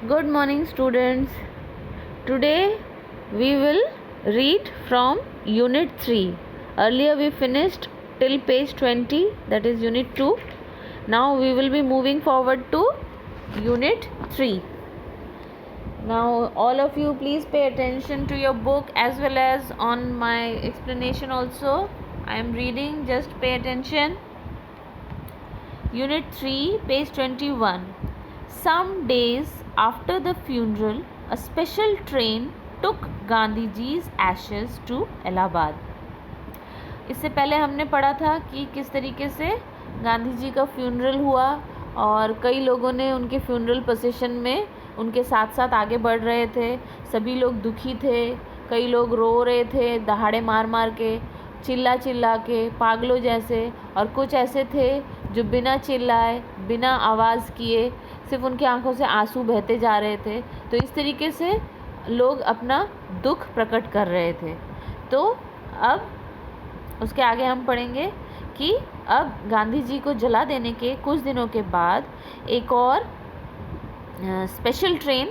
Good morning, students. Today we will read from Unit 3. Earlier we finished till page 20, that is Unit 2. Now we will be moving forward to Unit 3. Now all of you please pay attention to your book as well as on my explanation also. I am reading, just pay attention. Unit 3, page 21. Some days after the funeral, a special train took Gandhiji's ashes to Allahabad. इससे पहले हमने पढ़ा था कि किस तरीके से गांधी जी का फ्यूनरल हुआ और कई लोगों ने उनके फ्यूनरल प्रोसेशन में उनके साथ साथ आगे बढ़ रहे थे. सभी लोग दुखी थे, कई लोग रो रहे थे दहाड़े मार मार के, चिल्ला चिल्ला के, पागलों जैसे, और कुछ ऐसे थे जो बिना चिल्लाए, बिना आवाज़ किए, सिर्फ उनकी आंखों से आंसू बहते जा रहे थे. तो इस तरीके से लोग अपना दुख प्रकट कर रहे थे. तो अब उसके आगे हम पढ़ेंगे कि अब गांधी जी को जला देने के कुछ दिनों के बाद एक और स्पेशल ट्रेन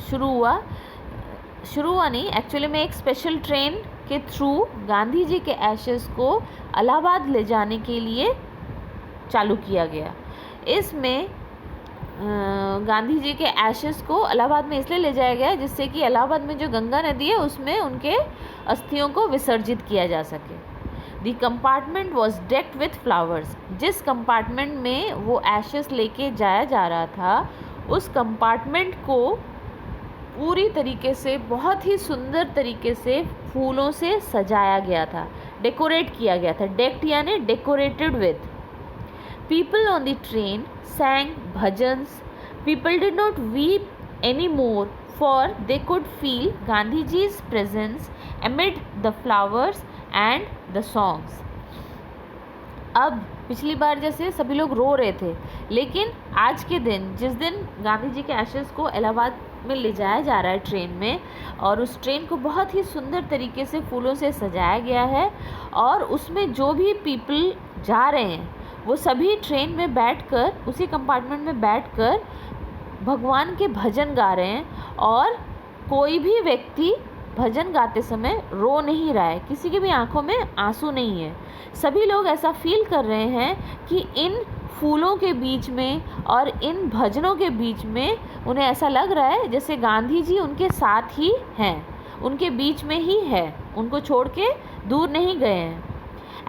शुरू हुआ नहीं, एक्चुअली में एक स्पेशल ट्रेन के थ्रू गांधी जी के एशेस को इलाहाबाद ले जाने के लिए चालू किया गया. इसमें गांधी जी के एशेस को इलाहाबाद में इसलिए ले जाया गया जिससे कि इलाहाबाद में जो गंगा नदी है उसमें उनके अस्थियों को विसर्जित किया जा सके. The compartment was decked with flowers. जिस कंपार्टमेंट में वो एशेस लेके जाया जा रहा था उस कंपार्टमेंट को पूरी तरीके से, बहुत ही सुंदर तरीके से फूलों से सजाया गया था, डेकोरेट किया गया था. डेक्ड यानी decorated with. People on the train sang bhajans. People did not weep anymore, for they could feel Gandhiji's presence amid the flowers and the songs. अब पिछली बार जैसे सभी लोग रो रहे थे, लेकिन आज के दिन, जिस दिन गांधी जी के एशेस को इलाहाबाद में ले जाया जा रहा है ट्रेन में, और उस ट्रेन को बहुत ही सुंदर तरीके से फूलों से सजाया गया है, और उसमें जो भी पीपल जा रहे हैं वो सभी ट्रेन में बैठकर, उसी कंपार्टमेंट में बैठकर भगवान के भजन गा रहे हैं. और कोई भी व्यक्ति भजन गाते समय रो नहीं रहा है, किसी की भी आंखों में आंसू नहीं है. सभी लोग ऐसा फील कर रहे हैं कि इन फूलों के बीच में और इन भजनों के बीच में उन्हें ऐसा लग रहा है जैसे गांधी जी उनके साथ ही हैं, उनके बीच में ही है, उनको छोड़ के दूर नहीं गए हैं.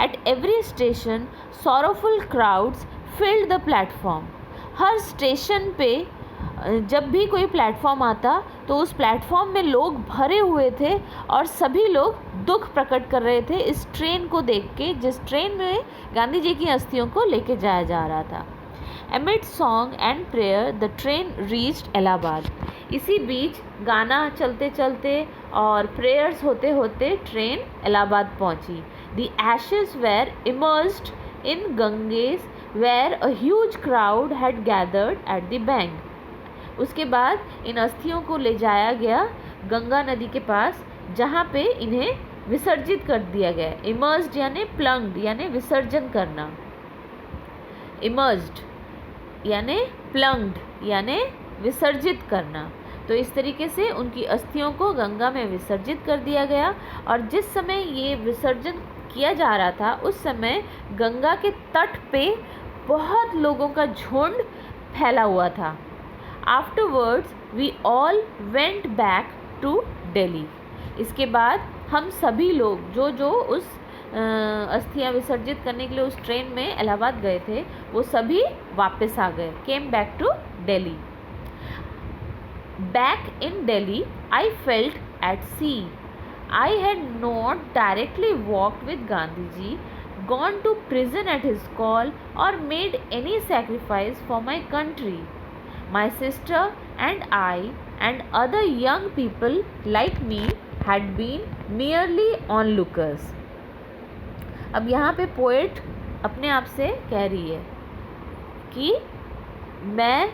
At every station, sorrowful crowds filled the platform. Her station पे जब भी कोई प्लेटफॉर्म आता तो उस प्लेटफॉर्म में लोग भरे हुए थे और सभी लोग दुख प्रकट कर रहे थे इस ट्रेन को देख के, जिस ट्रेन में गांधी जी की अस्थियों को लेके जाया जा रहा था. Amid song and prayer, the train reached Allahabad. इसी बीच गाना चलते चलते और प्रेयर्स होते होते ट्रेन इलाहाबाद पहुंची. The ashes were immersed in Ganges, where a huge crowd had gathered at the bank. उसके बाद इन अस्थियों को ले जाया गया गंगा नदी के पास, जहाँ पे इन्हें विसर्जित कर दिया गया. इमर्स्ड यानी प्लंग्ड यानी विसर्जन करना. इमर्स्ड यानी प्लंग्ड यानी विसर्जित करना. तो इस तरीके से उनकी अस्थियों को गंगा में विसर्जित कर दिया गया. और जिस समय ये विसर्जन किया जा रहा था उस समय गंगा के तट पे बहुत लोगों का झुंड फैला हुआ था. Afterwards we all went back to Delhi. इसके बाद हम सभी लोग जो उस अस्थियां विसर्जित करने के लिए उस ट्रेन में इलाहाबाद गए थे वो सभी वापस आ गए. Came back to Delhi. Back in Delhi I felt at sea. I had not directly walked with Gandhiji, gone to prison at his call, or made any sacrifice for my country. My sister and I and other young people like me had been merely onlookers. अब यहाँ पे poet अपने आप से कह रही है कि मैं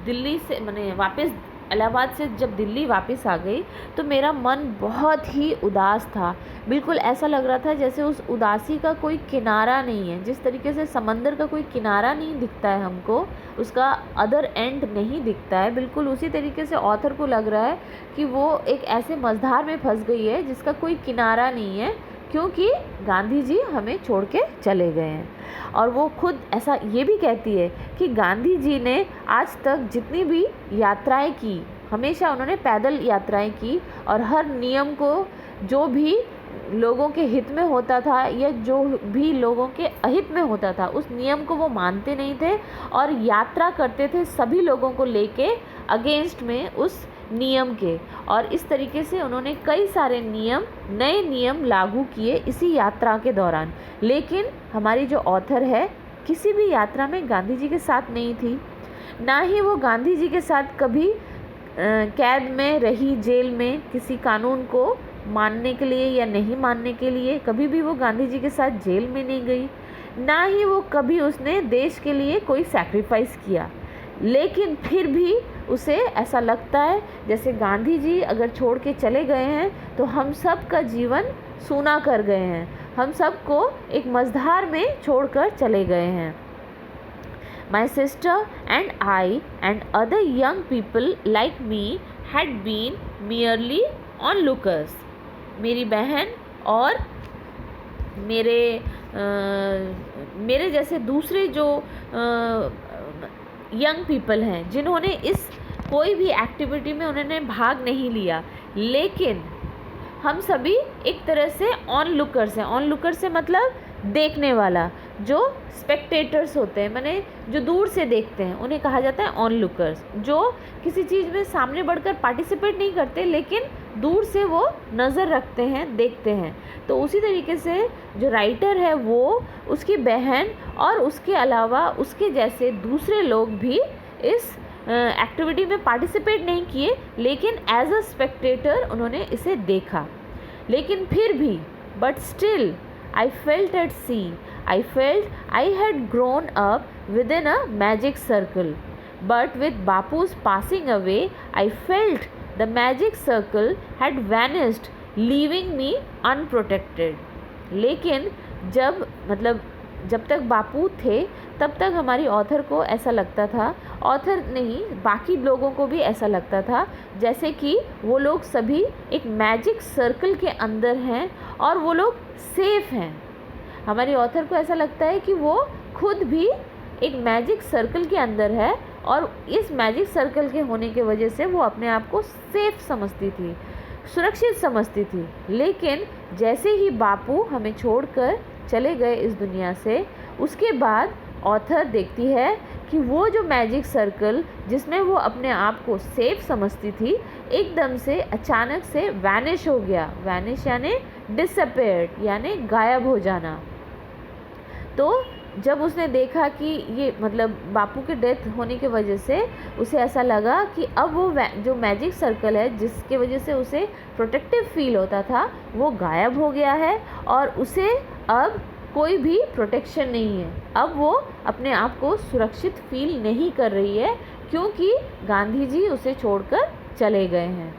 दिल्ली से, मैंने वापस इलाहाबाद से जब दिल्ली वापस आ गई तो मेरा मन बहुत ही उदास था। बिल्कुल ऐसा लग रहा था जैसे उस उदासी का कोई किनारा नहीं है। जिस तरीके से समंदर का कोई किनारा नहीं दिखता है हमको, उसका अदर एंड नहीं दिखता है, बिल्कुल उसी तरीके से ऑथर को लग रहा है कि वो एक ऐसे मझधार में फंस गई है जिसका कोई किनारा नहीं है, क्योंकि गांधी जी हमें छोड़ के चले गए हैं। और वो खुद ऐसा ये भी कहती है कि गांधी जी ने आज तक जितनी भी यात्राएं की, हमेशा उन्होंने पैदल यात्राएं की और हर नियम को, जो भी लोगों के हित में होता था या जो भी लोगों के अहित में होता था, उस नियम को वो मानते नहीं थे और यात्रा करते थे सभी लोगों को लेके अगेंस्ट में उस नियम के। और इस तरीके से उन्होंने कई सारे नए नियम लागू किए इसी यात्रा के दौरान। लेकिन हमारी जो ऑथर है किसी भी यात्रा में गांधी जी के साथ नहीं थी, ना ही वो गांधी जी के साथ कभी कैद में रही, जेल में किसी कानून को मानने के लिए या नहीं मानने के लिए। कभी भी वो गांधी जी के साथ जेल में नहीं गई, ना ही वो कभी उसने देश के लिए कोई सैक्रिफाइस किया। लेकिन फिर भी उसे ऐसा लगता है जैसे गांधी जी अगर छोड़ के चले गए हैं तो हम सब का जीवन सूना कर गए हैं, हम सबको एक मझधार में छोड़कर चले गए हैं। My sister and I and other young people like me had been merely onlookers. मेरी बहन और मेरे जैसे दूसरे जो यंग पीपल हैं जिन्होंने इस कोई भी एक्टिविटी में उन्होंने भाग नहीं लिया, लेकिन हम सभी एक तरह से ऑन लुकर्स हैं। ऑन लुकर से मतलब देखने वाला, जो स्पेक्टेटर्स होते हैं, माने जो दूर से देखते हैं, उन्हें कहा जाता है ऑन लुकर्स। जो किसी चीज़ में सामने बढ़कर पार्टिसिपेट नहीं करते लेकिन दूर से वो नज़र रखते हैं, देखते हैं। तो उसी तरीके से जो राइटर है वो, उसकी बहन और उसके अलावा उसके जैसे दूसरे लोग भी इस एक्टिविटी में पार्टिसिपेट नहीं किए, लेकिन एज अ स्पेक्टेटर उन्होंने इसे देखा। लेकिन फिर भी but still I felt at sea. I felt I had grown up within a magic circle. But with Bapu's passing away, I felt the magic circle had vanished, leaving me unprotected. लेकिन जब तक बापू थे तब तक हमारी author को ऐसा लगता था, ऑथर नहीं बाकी लोगों को भी ऐसा लगता था जैसे कि वो लोग सभी एक मैजिक सर्कल के अंदर हैं और वो लोग सेफ हैं। हमारी ऑथर को ऐसा लगता है कि वो खुद भी एक मैजिक सर्कल के अंदर है और इस मैजिक सर्कल के होने की वजह से वो अपने आप को सेफ समझती थी, सुरक्षित समझती थी। लेकिन जैसे ही बापू हमें छोड़कर चले गए इस दुनिया से, उसके बाद ऑथर देखती है कि वो जो मैजिक सर्कल जिसमें वो अपने आप को सेफ समझती थी, एकदम से अचानक से वैनिश हो गया। वैनिश यानी डिसअपेयर्ड, यानी गायब हो जाना। तो जब उसने देखा कि ये बापू के डेथ होने की वजह से उसे ऐसा लगा कि अब वो जो मैजिक सर्कल है जिसके वजह से उसे प्रोटेक्टिव फील होता था वो गायब हो गया है और उसे अब कोई भी प्रोटेक्शन नहीं है। अब वो अपने आप को सुरक्षित फील नहीं कर रही है क्योंकि गांधी जी उसे छोड़कर चले गए हैं।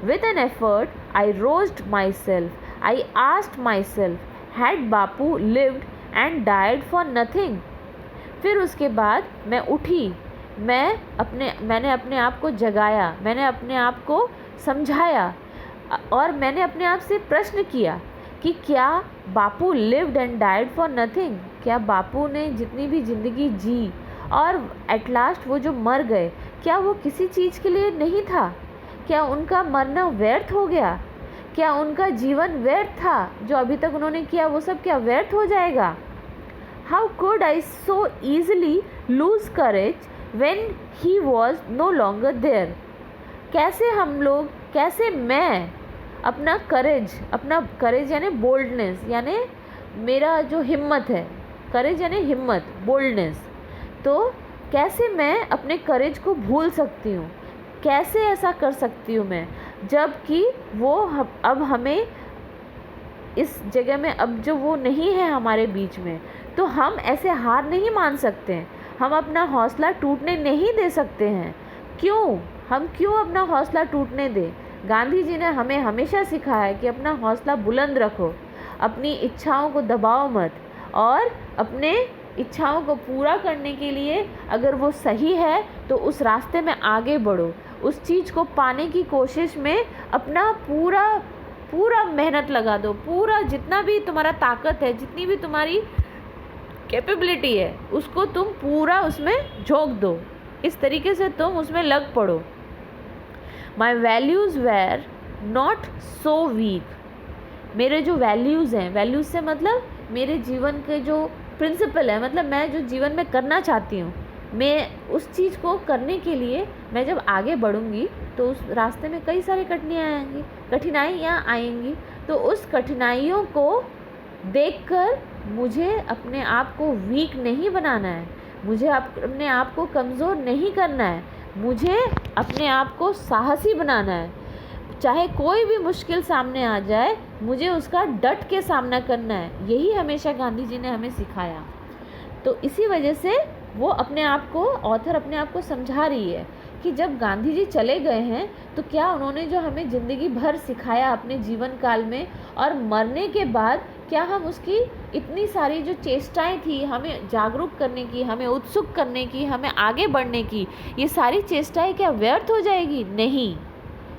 With an effort, I roused myself. I asked myself, had Bapu lived and died for nothing? फिर उसके बाद मैं उठी, मैंने अपने आप को जगाया, मैंने अपने आप को समझाया और मैंने अपने आप से प्रश्न किया कि क्या Bapu lived and died for nothing? क्या बापू ने जितनी भी ज़िंदगी जी और एट लास्ट वो जो मर गए, क्या वो किसी चीज़ के लिए नहीं था? क्या उनका मरना व्यर्थ हो गया? क्या उनका जीवन व्यर्थ था? जो अभी तक उन्होंने किया वो सब क्या व्यर्थ हो जाएगा? How could I so easily lose courage when he was no longer there? कैसे मैं अपना करेज यानी बोल्डनेस, यानी मेरा जो हिम्मत है, करेज यानी हिम्मत, बोल्डनेस, तो कैसे मैं अपने करेज को भूल सकती हूँ? कैसे ऐसा कर सकती हूँ मैं, जबकि वो अब हमें इस जगह में, अब जो वो नहीं है हमारे बीच में, तो हम ऐसे हार नहीं मान सकते हैं, हम अपना हौसला टूटने नहीं दे सकते हैं। क्यों? हम क्यों अपना हौसला टूटने दें। गांधी जी ने हमें हमेशा सिखाया है कि अपना हौसला बुलंद रखो, अपनी इच्छाओं को दबाओ मत, और अपने इच्छाओं को पूरा करने के लिए अगर वो सही है तो उस रास्ते में आगे बढ़ो, उस चीज़ को पाने की कोशिश में अपना पूरा मेहनत लगा दो, पूरा जितना भी तुम्हारा ताकत है, जितनी भी तुम्हारी कैपेबिलिटी है, उसको तुम पूरा उसमें झोंक दो, इस तरीके से तुम उसमें लग पड़ो। My values were not so weak. मेरे जो वैल्यूज़ हैं, वैल्यूज़ से मतलब मेरे जीवन के जो प्रिंसिपल है, मतलब मैं जो जीवन में करना चाहती हूँ, मैं उस चीज़ को करने के लिए मैं जब आगे बढ़ूँगी तो उस रास्ते में कई सारी कठिनाइयाँ आएंगी। तो उस कठिनाइयों को देखकर मुझे अपने आप को वीक नहीं बनाना है, मुझे अपने आप को कमज़ोर नहीं करना है, मुझे अपने आप को साहसी बनाना है। चाहे कोई भी मुश्किल सामने आ जाए, मुझे उसका डट के सामना करना है। यही हमेशा गांधी जी ने हमें सिखाया। तो इसी वजह से वो अपने आप को, ऑथर अपने आप को समझा रही है कि जब गांधी जी चले गए हैं तो क्या उन्होंने जो हमें ज़िंदगी भर सिखाया अपने जीवन काल में, और मरने के बाद क्या हम उसकी इतनी सारी जो चेष्टाएं थी हमें जागरूक करने की, हमें उत्सुक करने की, हमें आगे बढ़ने की, ये सारी चेष्टाएं क्या व्यर्थ हो जाएगी? नहीं।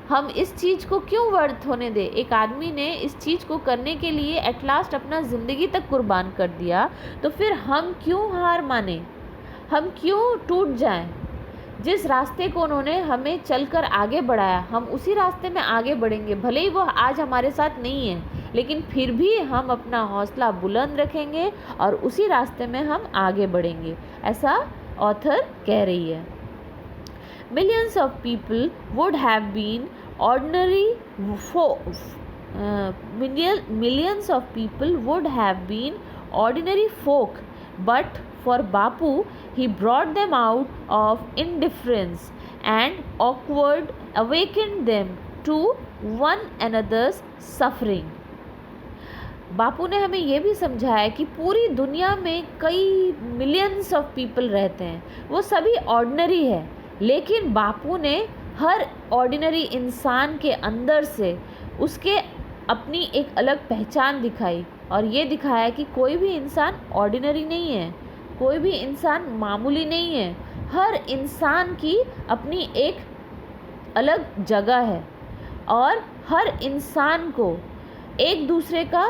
हम इस चीज़ को क्यों व्यर्थ होने दें। एक आदमी ने इस चीज़ को करने के लिए एट लास्ट अपना ज़िंदगी तक कुर्बान कर दिया, तो फिर हम क्यों हार माने, हम क्यों टूट जाएं। जिस रास्ते को उन्होंने हमें चलकर आगे बढ़ाया, हम उसी रास्ते में आगे बढ़ेंगे। भले ही वो आज हमारे साथ नहीं है, लेकिन फिर भी हम अपना हौसला बुलंद रखेंगे और उसी रास्ते में हम आगे बढ़ेंगे, ऐसा ऑथर कह रही है। Millions of people would have been millions of people would have been ordinary folk, but for Bapu, he brought them out of indifference and awkward, awakened them to one another's suffering. बापू ने हमें ये भी समझाया कि पूरी दुनिया में कई मिलियंस ऑफ पीपल रहते हैं, वो सभी ऑर्डिनरी है, लेकिन बापू ने हर ऑर्डिनरी इंसान के अंदर से उसके अपनी एक अलग पहचान दिखाई, और ये दिखाया कि कोई भी इंसान ऑर्डिनरी नहीं है, कोई भी इंसान मामूली नहीं है। हर इंसान की अपनी एक अलग जगह है, और हर इंसान को एक दूसरे का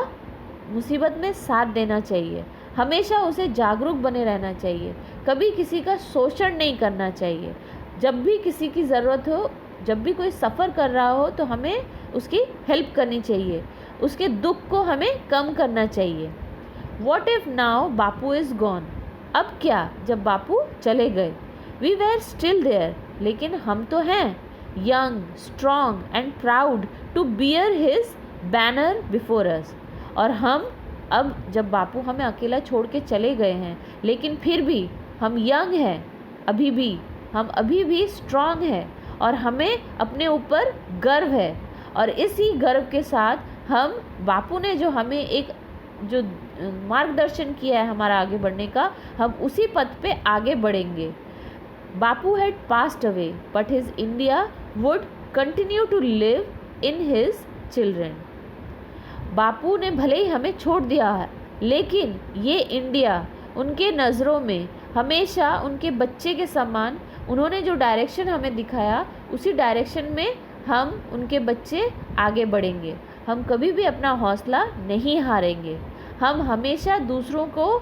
मुसीबत में साथ देना चाहिए, हमेशा उसे जागरूक बने रहना चाहिए, कभी किसी का शोषण नहीं करना चाहिए। जब भी किसी की ज़रूरत हो, जब भी कोई सफ़र कर रहा हो, तो हमें उसकी हेल्प करनी चाहिए, उसके दुख को हमें कम करना चाहिए। What if now Bapu is gone. अब क्या, जब बापू चले गए। वी वेर स्टिल देयर, लेकिन हम तो हैं, young, strong and proud to bear his banner before us. और हम अब, जब बापू हमें अकेला छोड़ के चले गए हैं, लेकिन फिर भी हम यंग हैं, अभी भी हम अभी भी स्ट्रॉन्ग हैं, और हमें अपने ऊपर गर्व है। और इसी गर्व के साथ हम, बापू ने जो हमें एक जो मार्गदर्शन किया है हमारा आगे बढ़ने का, हम उसी पथ पे आगे बढ़ेंगे। Bapu had passed away, but his India would continue to live in his children. Bapu ने भले ही हमें छोड़ दिया है, लेकिन ये इंडिया उनके नज़रों में हमेशा उनके बच्चे के समान, उन्होंने जो डायरेक्शन हमें दिखाया, उसी डायरेक्शन में हम उनके बच्चे आगे बढ़ेंगे। हम कभी भी अपना हौसला नहीं हारेंगे, हम हमेशा दूसरों को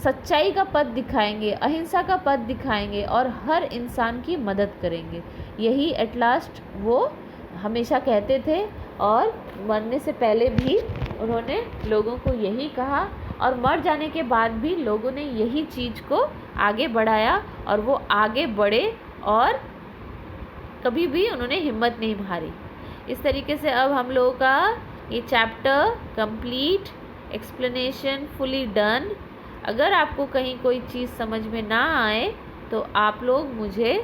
सच्चाई का पथ दिखाएंगे, अहिंसा का पथ दिखाएंगे, और हर इंसान की मदद करेंगे। यही एट लास्ट वो हमेशा कहते थे, और मरने से पहले भी उन्होंने लोगों को यही कहा, और मर जाने के बाद भी लोगों ने यही चीज़ को आगे बढ़ाया, और वो आगे बढ़े, और कभी भी उन्होंने हिम्मत नहीं हारी। इस तरीके से अब हम लोगों का ये chapter complete, explanation fully done. अगर आपको कहीं कोई चीज़ समझ में ना आए तो आप लोग मुझे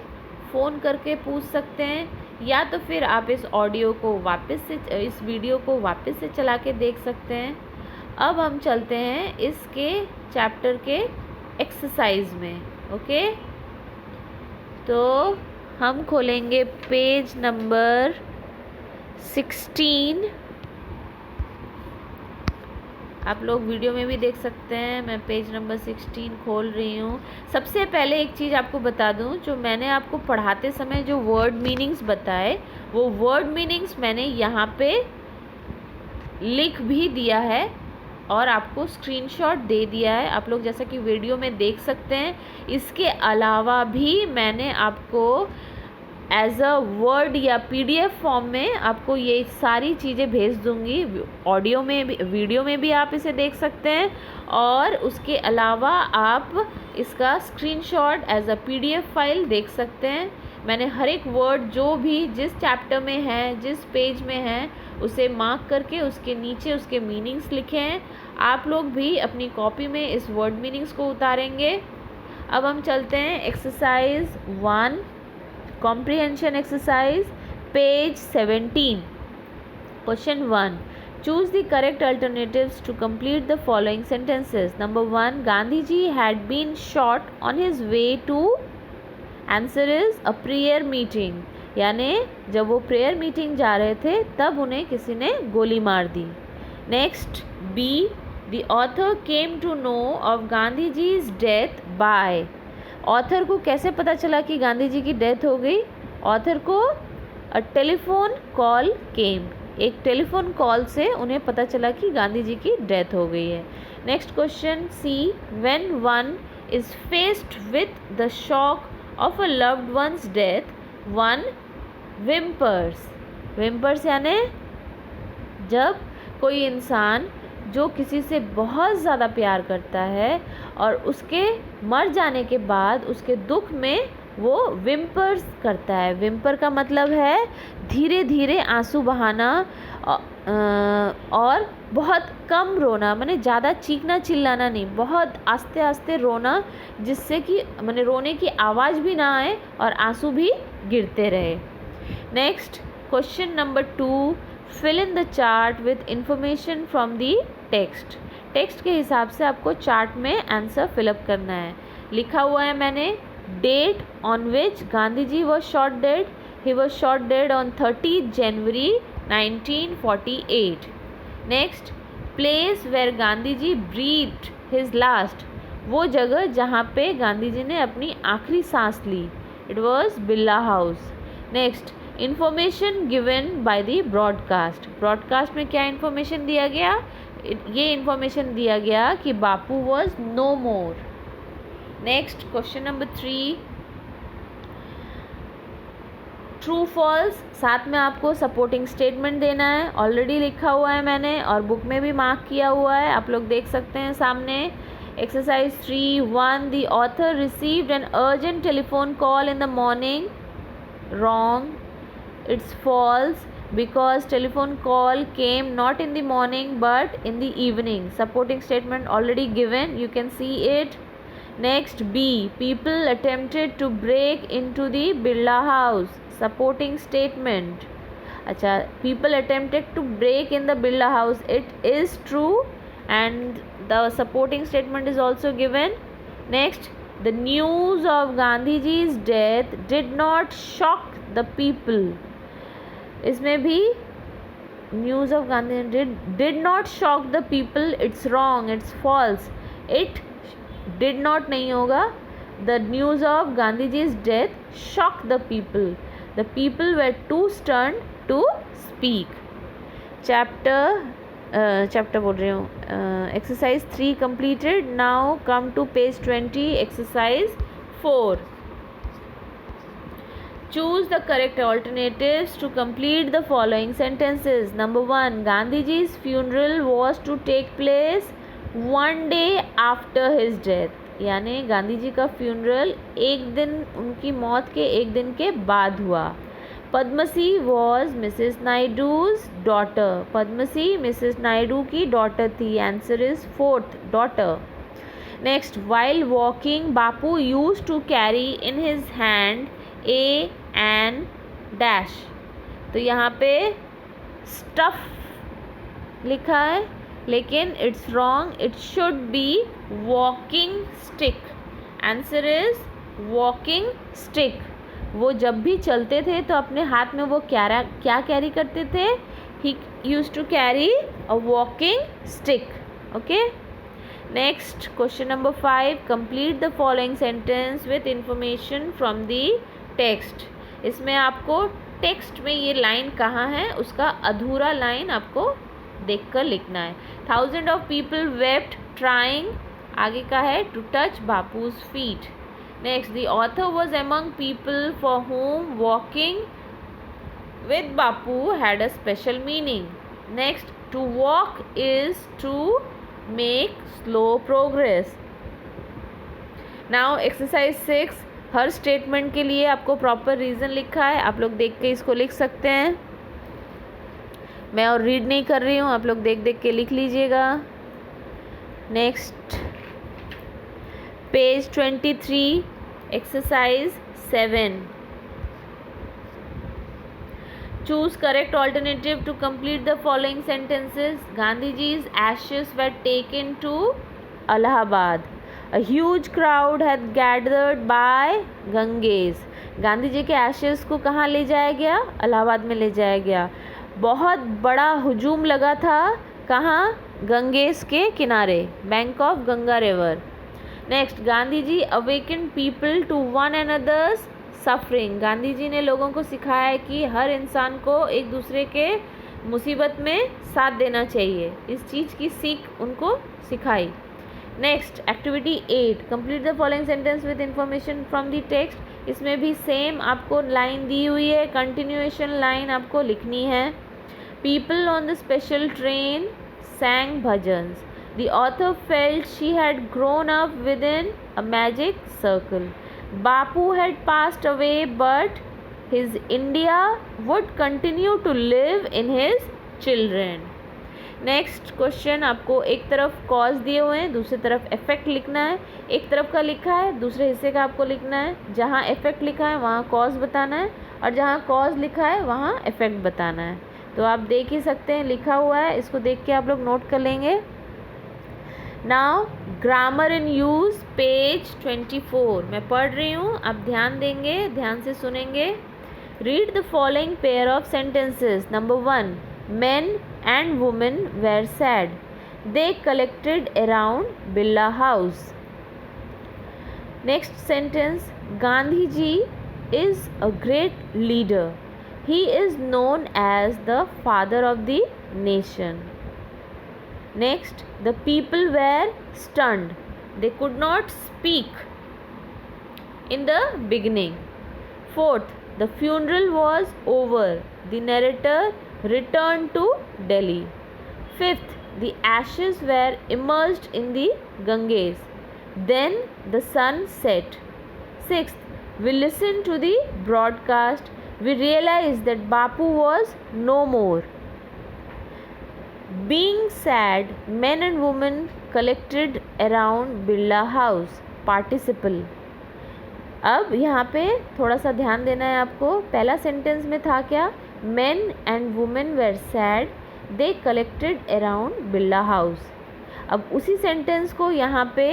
फ़ोन करके पूछ सकते हैं, या तो फिर आप इस ऑडियो को वापस से, इस वीडियो को वापस से चला के देख सकते हैं। अब हम चलते हैं इसके चैप्टर के एक्सरसाइज में। ओके, तो हम खोलेंगे पेज नंबर 16। आप लोग वीडियो में भी देख सकते हैं, मैं पेज नंबर 16 खोल रही हूँ। सबसे पहले एक चीज़ आपको बता दूँ, जो मैंने आपको पढ़ाते समय जो वर्ड मीनिंग्स बताए, वो वर्ड मीनिंग्स मैंने यहाँ पे लिख भी दिया है और आपको स्क्रीनशॉट दे दिया है। आप लोग जैसा कि वीडियो में देख सकते हैं। इसके अलावा भी मैंने आपको एज अ वर्ड या PDF फॉर्म में आपको ये सारी चीज़ें भेज दूंगी। ऑडियो में भी, वीडियो में भी आप इसे देख सकते हैं, और उसके अलावा आप इसका screenshot as a PDF file देख सकते हैं। मैंने हर एक वर्ड जो भी जिस चैप्टर में है, जिस पेज में है, उसे मार्क करके उसके नीचे उसके मीनिंग्स लिखे हैं। आप लोग भी अपनी कॉपी में इस वर्ड मीनिंग्स को उतारेंगे। अब हम चलते हैं exercise 1, comprehension exercise, page 17. Question 1. Choose the correct alternatives to complete the following sentences. Number 1. Gandhiji had been shot on his way to. Answer is a prayer meeting. यानी जब वो प्रेयर मीटिंग जा रहे थे तब उन्हें किसी ने गोली मार दी. Next, B. The author came to know of Gandhiji's death by. Author को कैसे पता चला कि गांधी जी की डेथ हो गई? ऑथर को अ टेलीफोन कॉल केम, एक टेलीफोन कॉल से उन्हें पता चला कि गांधी जी की डेथ हो गई है. Next question C. When one is faced with the shock of a loved one's death, one whimpers. Whimpers यानी जब कोई इंसान जो किसी से बहुत ज़्यादा प्यार करता है और उसके मर जाने के बाद उसके दुख में वो विम्पर्स करता है. विम्पर का मतलब है धीरे धीरे आंसू बहाना और बहुत कम रोना, माने ज़्यादा चीखना चिल्लाना नहीं, बहुत आस्ते आस्ते रोना, जिससे कि माने रोने की आवाज़ भी ना आए और आंसू भी गिरते रहे. Next question number 2. Fill in the chart with information from the text. Text के हिसाब से आपको चार्ट में आंसर फिलअप करना है. लिखा हुआ है मैंने, date on which Gandhi ji was shot dead. He was shot dead on 30 January 1948. Next, place where Gandhi ji breathe his last. वो जगह जहाँ पे गांधी जी ने अपनी आखिरी सांस ली. It was Birla house. Next, information given by the broadcast. Broadcast में क्या इन्फॉर्मेशन दिया गया? ये इन्फॉर्मेशन दिया गया कि Bapu was no more. Next question number 3. True false, साथ में आपको सपोर्टिंग स्टेटमेंट देना है. ऑलरेडी लिखा हुआ है मैंने और बुक में भी मार्क किया हुआ है, आप लोग देख सकते हैं सामने. Exercise 3.1. The author received an urgent telephone call in the morning. Wrong. It's false because telephone call came not in the morning but in the evening. Supporting statement already given, you can see it. Next, B. People attempted to break into the Birla house. Supporting statement. अच्छा, people attempted to break in the Birla house. It is true and the supporting statement is also given. Next, the news of Gandhiji's death did not shock the people. इसमें भी news of Gandhi did not shock the people. It's wrong, it's false. It did not नहीं होगा. The news of Gandhi ji's death shock the people. The people were too stern to speak. Chapter बोल रही हूँ. Exercise 3 completed. Now come to page 20. Exercise 4. Choose the correct alternatives to complete the following sentences. Number 1. Gandhiji's funeral was to take place one day after his death. यानी गांधी जी का funeral एक दिन, उनकी मौत के एक दिन के बाद हुआ. Padamsee was Mrs. Naidu's daughter. Padamsee Mrs. Naidu की डॉटर थी. Answer is 4th, daughter. Next, while walking, Bapu used to carry in his hand a and dash. तो यहाँ पे स्टफ लिखा है लेकिन it's wrong. It should be walking stick. Answer is walking stick. वो जब भी चलते थे तो अपने हाथ में वो क्या कैरी करते थे? He used to carry a walking stick. Okay. Next question number 5. Complete the following sentence with information from the text. इसमें आपको टेक्स्ट में ये लाइन कहाँ है उसका अधूरा लाइन आपको देखकर लिखना है. 1000 of people wept trying, आगे का है to touch बापू's feet. Next, the author was among people for whom walking with Bapu had a special meaning. Next, to walk is to make slow progress. Now exercise 6. Her statement के लिए आपको proper reason लिखा है, आप लोग देख के इसको लिख सकते हैं. मैं और रीड नहीं कर रही हूँ, आप लोग देख देख के लिख लीजिएगा. Next page 23 exercise 7. Choose correct alternative to complete the following sentences. Gandhiji's ashes were taken to Allahabad. A huge crowd had gathered by Ganges. Gandhi ji के एशेस को कहाँ ले जाया गया? इलाहाबाद में ले जाया गया. बहुत बड़ा हुजूम लगा था कहाँ? गंगेस के किनारे, bank of Ganga river. Next, Gandhi ji awaken people to one another's suffering. Gandhi ji ने लोगों को सिखाया है कि हर इंसान को एक दूसरे के मुसीबत में साथ देना चाहिए. इस चीज़ की सीख उनको सिखाई. Next activity 8. Complete the following sentence with information from the text. इसमें भी सेम आपको लाइन दी हुई है, कंटिन्यूएशन लाइन आपको लिखनी है. People on the special train sang bhajans. The author felt she had grown up within a magic circle. Bapu had passed away, but his India would continue to live in his children. Next question, आपको एक तरफ cause दिए हुए हैं, दूसरी तरफ effect लिखना है. एक तरफ का लिखा है, दूसरे हिस्से का आपको लिखना है. जहाँ इफेक्ट लिखा है वहाँ कॉज बताना है, और जहाँ कॉज लिखा है वहाँ इफेक्ट बताना है. तो आप देख ही सकते हैं लिखा हुआ है, इसको देख के आप लोग नोट कर लेंगे. नाउ ग्रामर इन यूज़ पेज 24. मैं पढ़ रही हूँ, आप ध्यान देंगे, ध्यान से सुनेंगे. Read the following pair of sentences. Number 1. Men and women were sad. They collected around Birla House. Next sentence. Gandhi ji is a great leader. He is known as the father of the nation. Next, the people were stunned. They could not speak in the beginning. Fourth, the funeral was over. The narrator returned to Delhi. Fifth, the ashes were immersed in the Ganges. Then the sun set. Sixth, we listened to the broadcast. We realized that Bapu was no more. Being sad, men and women collected around Birla House. Participle. अब यहाँ पे थोड़ा सा ध्यान देना है आपको. पहला सेंटेंस में था क्या? Men and women were sad. They collected around Birla House. अब उसी सेंटेंस को यहाँ पे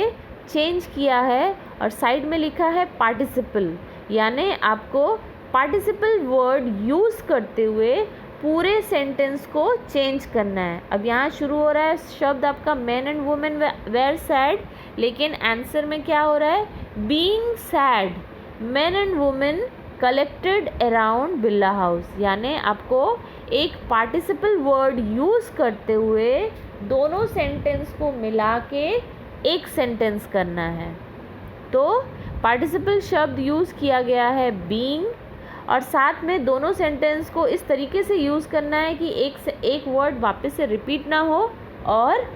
चेंज किया है और साइड में लिखा है पार्टिसिपल. यानी आपको पार्टिसिपल वर्ड यूज़ करते हुए पूरे सेंटेंस को चेंज करना है. अब यहाँ शुरू हो रहा है शब्द आपका men and women were sad, लेकिन आंसर में क्या हो रहा है? Being sad, men and women collected around Birla house. यानी आपको एक पार्टिसिपल वर्ड यूज़ करते हुए दोनों सेंटेंस को मिला के एक सेंटेंस करना है. तो पार्टिसिपल शब्द यूज़ किया गया है बीइंग, और साथ में दोनों सेंटेंस को इस तरीके से यूज़ करना है कि एक वर्ड वापस से रिपीट ना हो और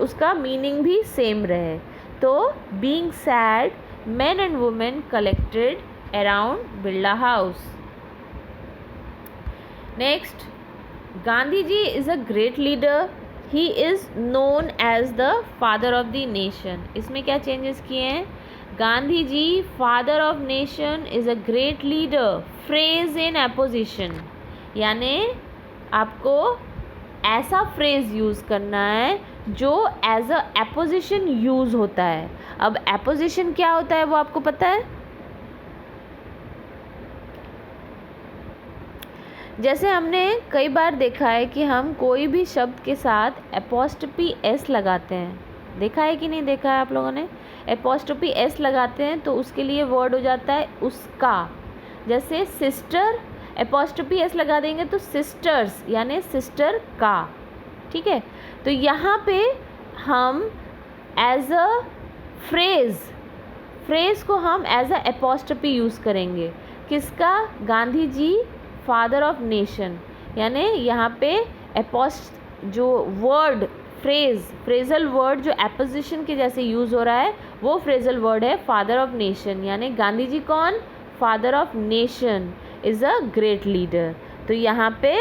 उसका मीनिंग भी सेम रहे. तो being sad, men and women collected around Birla House. Next, Gandhi ji is a great leader. He is known as the father of the nation. इसमें क्या चेंजेस किए हैं? Gandhi ji father of nation is a great leader. Phrase in apposition, यानी आपको ऐसा phrase use करना है जो एज अ एपोजिशन यूज़ होता है. अब एपोजिशन क्या होता है वो आपको पता है? जैसे हमने कई बार देखा है कि हम कोई भी शब्द के साथ एपोस्ट्रोफी एस लगाते हैं, देखा है कि नहीं देखा है आप लोगों ने? एपोस्ट्रोफी एस लगाते हैं तो उसके लिए वर्ड हो जाता है उसका। जैसे सिस्टर, एपोस्ट्रोफी एस लगा देंगे तो सिस्टर्स यानी सिस्टर का, ठीक है। तो यहाँ पे हम एज अ फ्रेज को हम एज अ एपोस्ट्रोफी यूज़ करेंगे। किसका? Gandhi ji father of nation, यानी यहाँ पे जो वर्ड फ्रेजल वर्ड जो एपोजिशन के जैसे यूज़ हो रहा है वो फ्रेजल वर्ड है फादर ऑफ नेशन, यानी गांधी जी कौन? Father of nation, is a great leader. तो यहाँ पे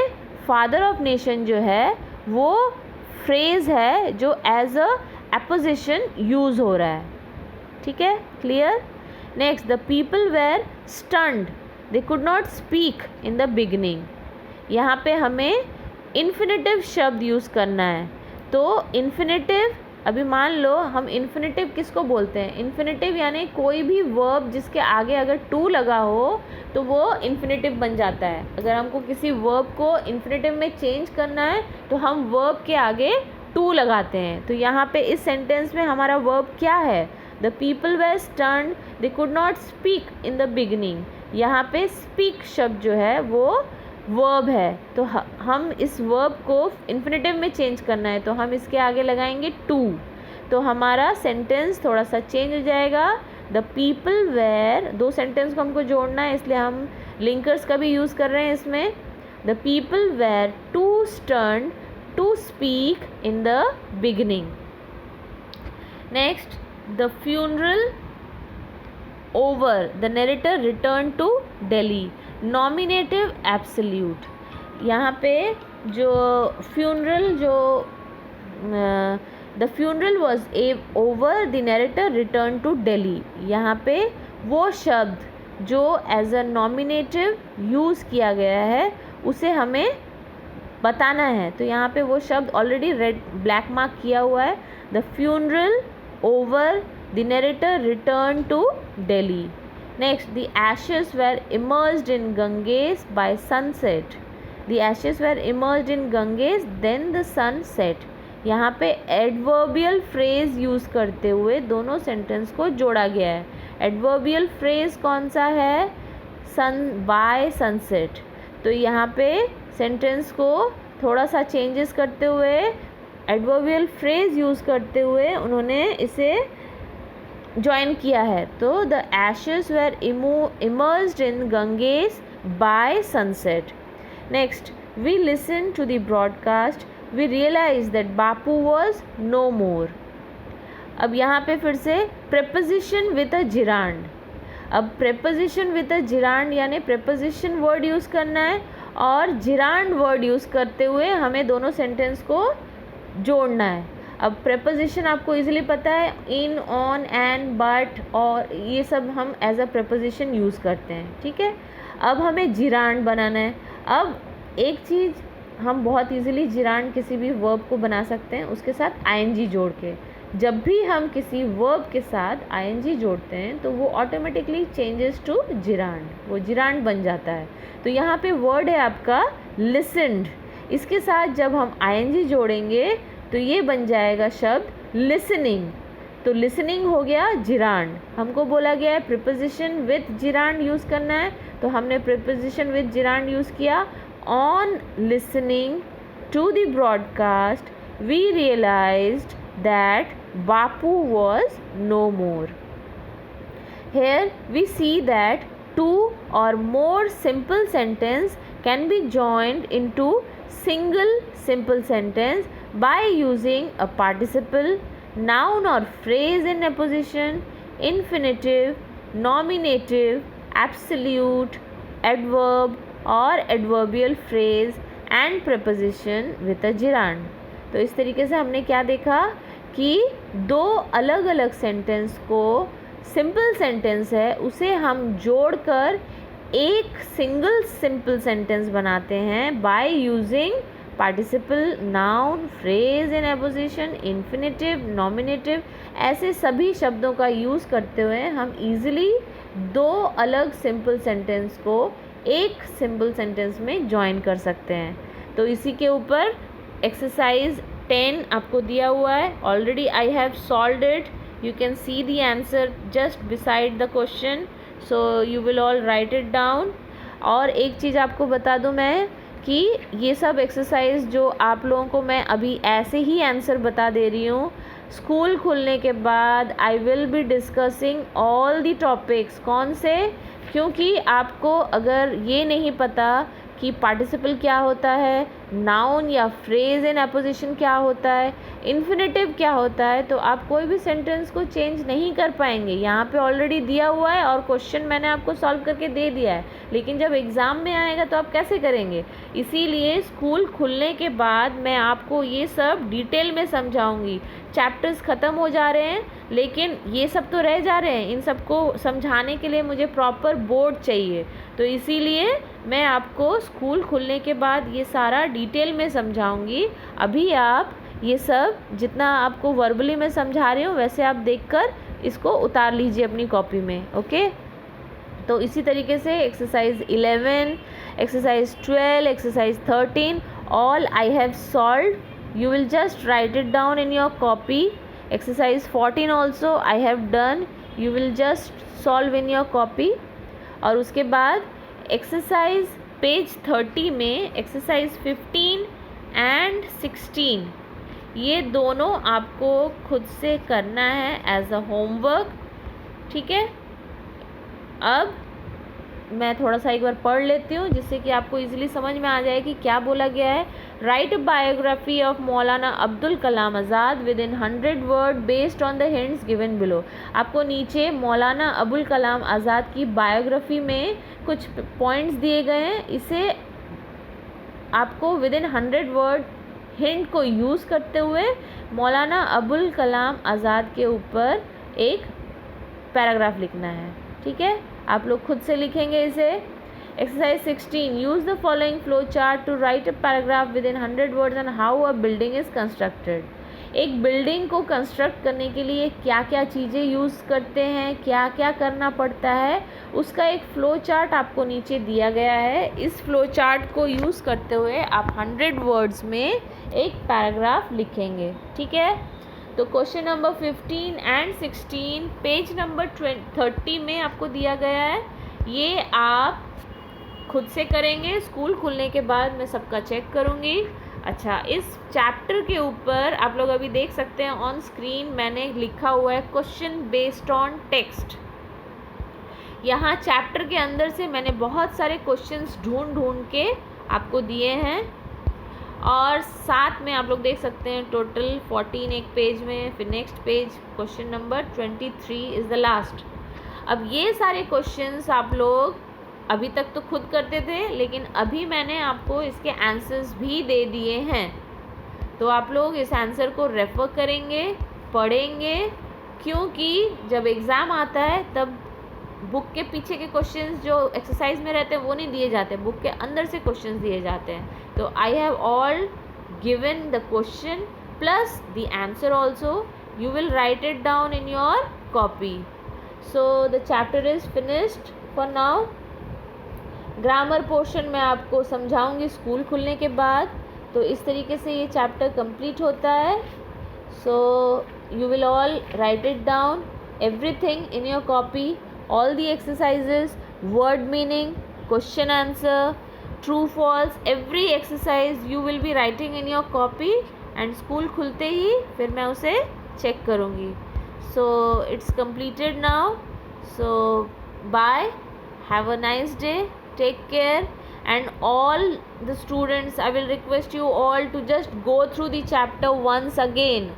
फादर ऑफ नेशन जो है वो फ्रेज है जो एज अ एपोजिशन यूज़ हो रहा है, ठीक है, clear. Next, the people were stunned, they could not speak in the beginning. यहाँ पे हमें इन्फिनेटिव शब्द यूज़ करना है। तो इन्फिनेटिव, अभी मान लो हम इन्फिनेटिव किसको बोलते हैं? इन्फिनेटिव यानी कोई भी वर्ब जिसके आगे अगर टू लगा हो तो वो इन्फिनेटिव बन जाता है। अगर हमको किसी वर्ब को इन्फिनेटिव में चेंज करना है तो हम वर्ब के आगे टू लगाते हैं। तो यहाँ पे इस सेंटेंस में हमारा वर्ब क्या है? The people were stunned, they could not speak in the beginning. यहाँ पे स्पीक शब्द जो है वो वर्ब है, तो हम इस वर्ब को इन्फिनेटिव में चेंज करना है तो हम इसके आगे लगाएंगे टू, तो हमारा सेंटेंस थोड़ा सा चेंज हो जाएगा। द पीपल वेर, दो सेंटेंस को हमको जोड़ना है इसलिए हम लिंकर्स का भी यूज़ कर रहे हैं इसमें। The people were to stunned to speak in the beginning. Next, the funeral over, the narrator return to Delhi. Nominative absolute, यहाँ पे जो funeral the funeral was over, the narrator return to Delhi. यहाँ पे वो शब्द जो एज अ नॉमिनेटिव यूज़ किया गया है उसे हमें बताना है। तो यहाँ पे वो शब्द ऑलरेडी रेड ब्लैक मार्क किया हुआ है। The funeral over, the narrator return to Delhi. Next, the ashes were immersed in Ganges by sunset. The ashes were immersed in Ganges, then the sun set. यहाँ पे एडवर्बियल फ्रेज यूज़ करते हुए दोनों sentence को जोड़ा गया है। एडवर्बियल फ्रेज कौन सा है? By sunset. तो यहाँ पे सेंटेंस को थोड़ा सा चेंजेस करते हुए एडवर्बियल फ्रेज यूज़ करते हुए उन्होंने इसे ज्वाइन किया है। तो the ashes were immersed in Ganges by sunset. Next, we listen to the broadcast, we realise that Bapu was no more. अब यहाँ पे फिर से प्रेपोजिशन विद अ जिरांड। अब प्रेपोजिशन विद अ जिरांड यानी प्रेपोजिशन वर्ड यूज़ करना है और जिरांड वर्ड यूज़ करते हुए हमें दोनों सेंटेंस को जोड़ना है। अब प्रेपोजिशन आपको इजीली पता है, इन, ऑन, एंड, बट, और ये सब हम एज अ प्रेपोजिशन यूज़ करते हैं, ठीक है। अब हमें जिरांड बनाना है। अब एक चीज़ हम बहुत इजीली जिरांड किसी भी वर्ब को बना सकते हैं उसके साथ आईएनजी जोड़ के। जब भी हम किसी वर्ब के साथ आईएनजी जोड़ते हैं तो वो ऑटोमेटिकली चेंजेस टू जिरांड, वो जिरांड बन जाता है। तो यहाँ पे वर्ड है आपका लिसन्ड, इसके साथ जब हम आईएनजी जोड़ेंगे तो ये बन जाएगा शब्द लिसनिंग। तो लिसनिंग हो गया जिरांड। हमको बोला गया है प्रीपोजिशन विद जिरांड यूज़ करना है, तो हमने प्रीपोजिशन विद जिरांड यूज़ किया। On listening to the broadcast we realised that Bapu was no more. Here we see that two or more simple sentence can be joined into single simple sentence by using a participle, noun or phrase in apposition, infinitive, nominative, absolute, adverb or adverbial phrase and preposition with a gerund. तो इस तरीके से हमने क्या देखा कि दो अलग अलग सेंटेंस को, सिंपल सेंटेंस है उसे हम जोड़कर एक सिंगल सिंपल सेंटेंस बनाते हैं by using participle, noun, phrase in apposition, infinitive, nominative, ऐसे सभी शब्दों का यूज़ करते हुए हम इजीली दो अलग सिंपल सेंटेंस को एक सिंपल सेंटेंस में जॉइन कर सकते हैं। तो इसी के ऊपर एक्सरसाइज 10 आपको दिया हुआ है। Already I have solved it, you can see the answer just beside the question, so you will all right it down. और एक चीज़ आपको बता दूं मैं कि ये सब एक्सरसाइज जो आप लोगों को मैं अभी ऐसे ही आंसर बता दे रही हूँ, स्कूल खुलने के बाद I will be discussing all the topics. कौन से? क्योंकि आपको अगर ये नहीं पता कि पार्टिसिपल क्या होता है, नाउन या फ्रेज इन अपोजिशन क्या होता है, इन्फिनेटिव क्या होता है, तो आप कोई भी सेंटेंस को चेंज नहीं कर पाएंगे। यहाँ पे ऑलरेडी दिया हुआ है और क्वेश्चन मैंने आपको सॉल्व करके दे दिया है, लेकिन जब एग्ज़ाम में आएगा तो आप कैसे करेंगे। इसीलिए स्कूल खुलने के बाद मैं आपको ये सब डिटेल में समझाऊंगी। चैप्टर्स ख़त्म हो जा रहे हैं लेकिन ये सब तो रह जा रहे हैं, इन सबको समझाने के लिए मुझे प्रॉपर बोर्ड चाहिए। तो इसीलिए मैं आपको स्कूल खुलने के बाद ये सारा डिटेल में समझाऊंगी। अभी आप ये सब जितना आपको वर्बली में समझा रही हूँ वैसे आप देखकर इसको उतार लीजिए अपनी कॉपी में, ओके। तो इसी तरीके से exercise 11, exercise 12, exercise 13 all I have solved. You will just write it down in your copy. Exercise 14 also I have done. You will just solve in your copy. और उसके बाद एक्सरसाइज पेज 30 में exercise 15 and 16 ये दोनों आपको खुद से करना है एज अ होमवर्क, ठीक है। अब मैं थोड़ा सा एक बार पढ़ लेती हूँ जिससे कि आपको इजीली समझ में आ जाए कि क्या बोला गया है। Right biography of Maulana Abdul Kalam Azad within 100 word based on the hints given below. आपको नीचे मौलाना अबुल कलाम आज़ाद की बायोग्राफी में कुछ पॉइंट्स दिए गए हैं, इसे आपको विद इन 100 वर्ड हिंट को यूज़ करते हुए मौलाना अबुल कलाम आज़ाद के ऊपर एक पैराग्राफ लिखना है, ठीक है। आप लोग खुद से लिखेंगे इसे। Exercise 16 use the following flow chart to write a paragraph within 100 words on how a building is constructed. एक बिल्डिंग को कंस्ट्रक्ट करने के लिए क्या क्या चीज़ें यूज़ करते हैं, क्या क्या करना पड़ता है, उसका एक फ़्लो चार्ट आपको नीचे दिया गया है। इस फ़्लो चार्ट को यूज़ करते हुए आप 100 वर्ड्स में एक पैराग्राफ लिखेंगे, ठीक है। तो question number 15 and 16 page number 30 में आपको दिया गया है। ये आप खुद से करेंगे, स्कूल खुलने के बाद मैं सबका चेक करूँगी। अच्छा, इस चैप्टर के ऊपर आप लोग अभी देख सकते हैं ऑन स्क्रीन मैंने लिखा हुआ है क्वेश्चन बेस्ड ऑन टेक्स्ट। यहाँ चैप्टर के अंदर से मैंने बहुत सारे क्वेश्चंस ढूंढ के आपको दिए हैं और साथ में आप लोग देख सकते हैं टोटल 14 एक पेज में, फिर next page question number 23 is the last. अब ये सारे क्वेश्चंस आप लोग अभी तक तो खुद करते थे, लेकिन अभी मैंने आपको इसके आंसर्स भी दे दिए हैं। तो आप लोग इस आंसर को रेफर करेंगे, पढ़ेंगे, क्योंकि जब एग्ज़ाम आता है तब बुक के पीछे के क्वेश्चंस जो एक्सरसाइज में रहते हैं वो नहीं दिए जाते, बुक के अंदर से क्वेश्चंस दिए जाते हैं। तो I have all given the question plus the answer also, you will write it down in your copy. So the chapter is finished for now. Grammar portion में आपको समझाऊंगी स्कूल खुलने के बाद। तो इस तरीके से ये चैप्टर कंप्लीट होता है। So you will all right it down everything in your copy, all the exercises, word meaning, question answer, true false, every exercise you will be writing in your copy and school खुलते ही फिर मैं उसे check करूँगी। So it's completed now. So bye, have a nice day, take care, and all the students I will request you all to just go through the chapter once again,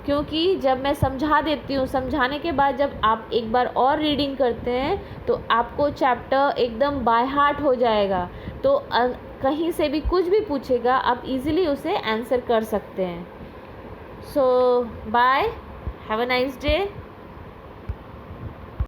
क्योंकि जब मैं समझा देती हूँ, समझाने के बाद जब आप एक बार और रीडिंग करते हैं तो आपको चैप्टर एकदम बाय हार्ट हो जाएगा। तो कहीं से भी कुछ भी पूछेगा आप इजीली उसे आंसर कर सकते हैं। So bye, have a nice day.